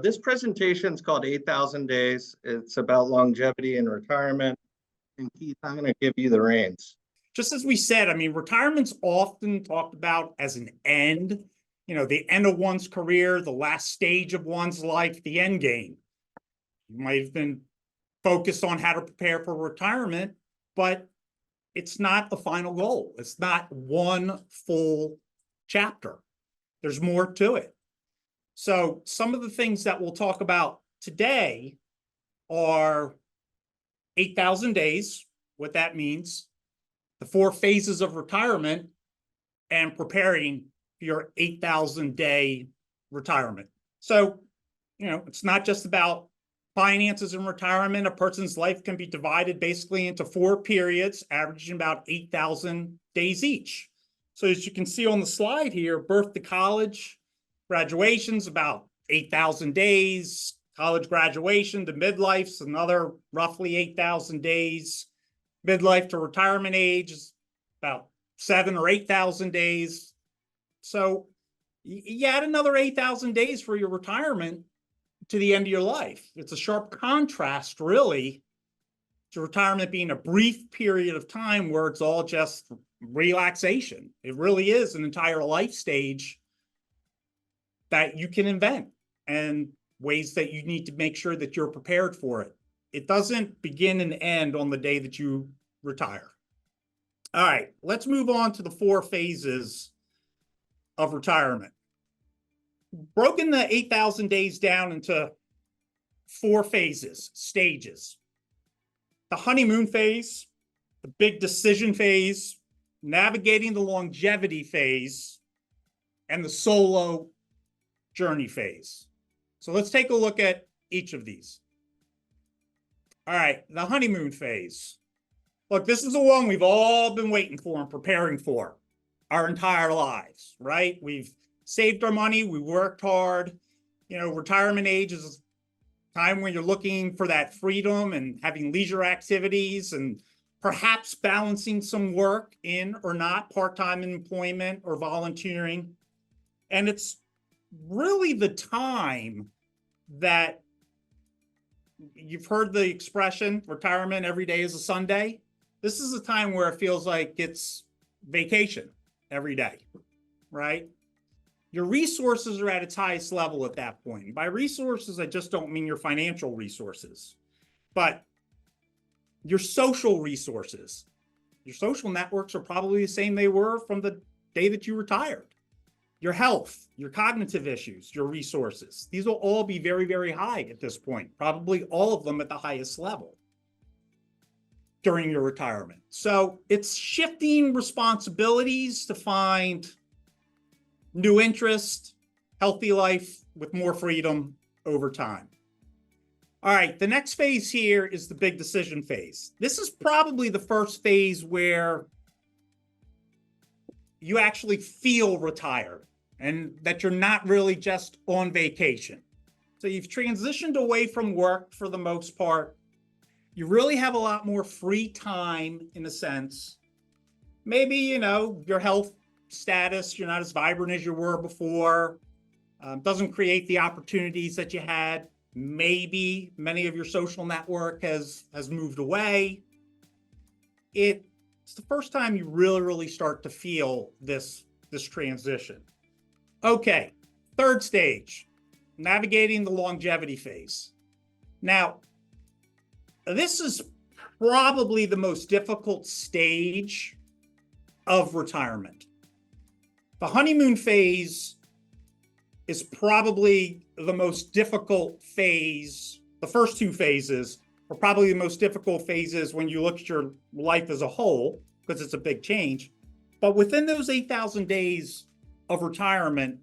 This presentation is called 8,000 Days. It's about longevity and retirement. And Keith, I'm going to give you the reins. Just as we said, I mean, retirement's often talked about as an end, the end of one's career, the last stage of one's life, the end game. You might have been focused on how to prepare for retirement, but it's not the final goal. It's not one full chapter. There's more to it. So some of the things that we'll talk about today are 8,000 days, what that means, the 4 phases of retirement, and preparing for your 8,000 day retirement. So, it's not just about finances in retirement. A person's life can be divided basically into 4 periods, averaging about 8,000 days each. So as you can see on the slide here, birth to college, graduation's about 8,000 days, college graduation to midlife's another roughly 8,000 days, midlife to retirement age is about 7,000 or 8,000 days. So you add another 8,000 days for your retirement to the end of your life. It's a sharp contrast, really, to retirement being a brief period of time where it's all just relaxation. It really is an entire life stage that you can invent and ways that you need to make sure that you're prepared for it. It doesn't begin and end on the day that you retire. All right, let's move on to the 4 phases of retirement. Broken the 8,000 days down into 4 phases, stages. The honeymoon phase, the big decision phase, navigating the longevity phase, and the solo journey phase. So let's take a look at each of these. All right, the honeymoon phase. Look, this is the one we've all been waiting for and preparing for our entire lives, right? We've saved our money, we worked hard. Retirement age is a time when you're looking for that freedom and having leisure activities and perhaps balancing some work in or not, part-time employment or volunteering. And it's really the time that you've heard the expression, retirement every day is a Sunday. This is a time where it feels like it's vacation every day, right? Your resources are at its highest level at that point. By resources, I just don't mean your financial resources, but your social resources. Your social networks are probably the same they were from the day that you retired. Your health, your cognitive issues, your resources. These will all be very, very high at this point, probably all of them at the highest level during your retirement. So it's shifting responsibilities to find new interest, healthy life with more freedom over time. All right, the next phase here is the big decision phase. This is probably the first phase where you actually feel retired and that you're not really just on vacation. So you've transitioned away from work for the most part. You really have a lot more free time in a sense. Maybe, your health status, you're not as vibrant as you were before. Doesn't create the opportunities that you had. Maybe many of your social network has moved away. It's the first time you really start to feel this transition. Okay, third stage, navigating the longevity phase. Now, this is probably the most difficult stage of retirement. The honeymoon phase is probably the most difficult phase. The first 2 phases are probably the most difficult phases when you look at your life as a whole, because it's a big change. But within those 8,000 days of retirement,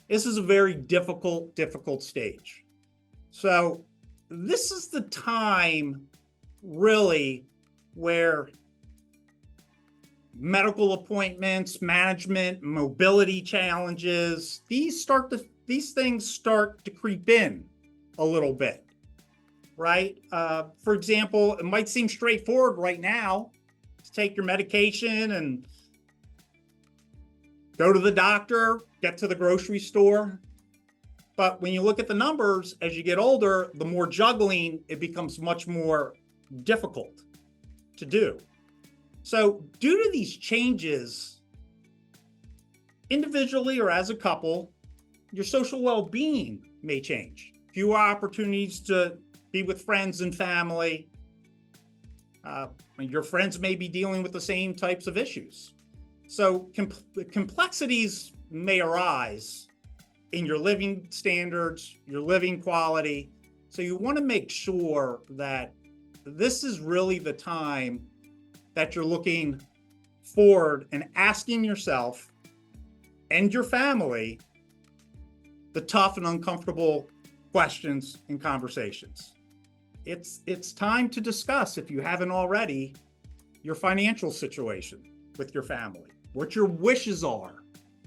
this is a very difficult stage. So this is the time really where medical appointments, management, mobility challenges, these things start to creep in a little bit, right? For example, it might seem straightforward right now to take your medication and go to the doctor, get to the grocery store. But when you look at the numbers, as you get older, the more juggling, it becomes much more difficult to do. So due to these changes, individually or as a couple, your social well-being may change. Fewer opportunities to be with friends and family. Your friends may be dealing with the same types of issues. So complexities may arise in your living standards, your living quality. So you want to make sure that this is really the time that you're looking forward and asking yourself and your family the tough and uncomfortable questions and conversations. It's time to discuss, if you haven't already, your financial situation with your family, what your wishes are.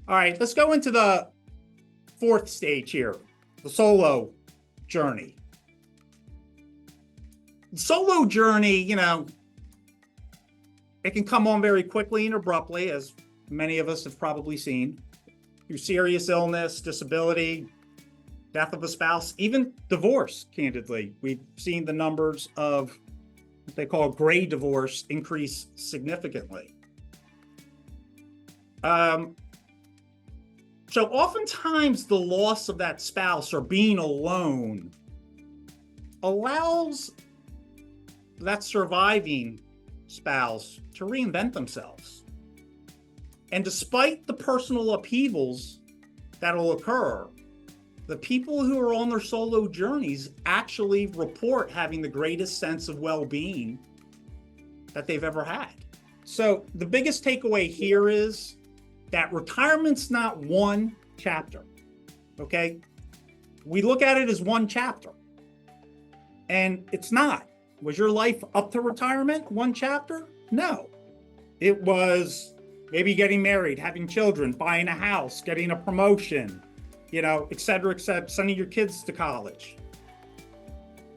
All right, let's go into the fourth stage here, the solo journey. The solo journey, it can come on very quickly and abruptly, as many of us have probably seen, through serious illness, disability, death of a spouse, even divorce, candidly. We've seen the numbers of what they call gray divorce increase significantly. So oftentimes the loss of that spouse or being alone allows that surviving spouse to reinvent themselves. And despite the personal upheavals that'll occur, the people who are on their solo journeys actually report having the greatest sense of well-being that they've ever had. So the biggest takeaway here is that retirement's not one chapter, okay? We look at it as one chapter, and it's not. Was your life up to retirement one chapter? No. It was maybe getting married, having children, buying a house, getting a promotion, et cetera, sending your kids to college.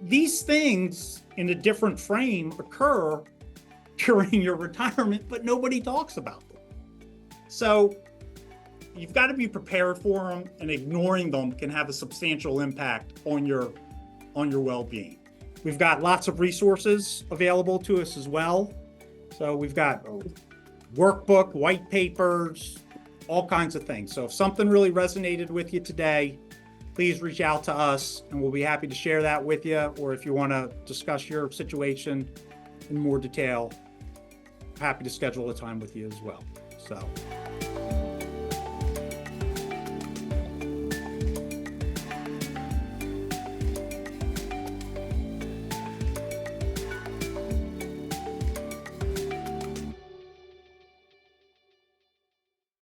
These things in a different frame occur during your retirement, but nobody talks about them. So you've got to be prepared for them, and ignoring them can have a substantial impact on your well-being. We've got lots of resources available to us as well. So we've got workbook, white papers, all kinds of things. So if something really resonated with you today, please reach out to us and we'll be happy to share that with you. Or if you want to discuss your situation in more detail, happy to schedule a time with you as well. So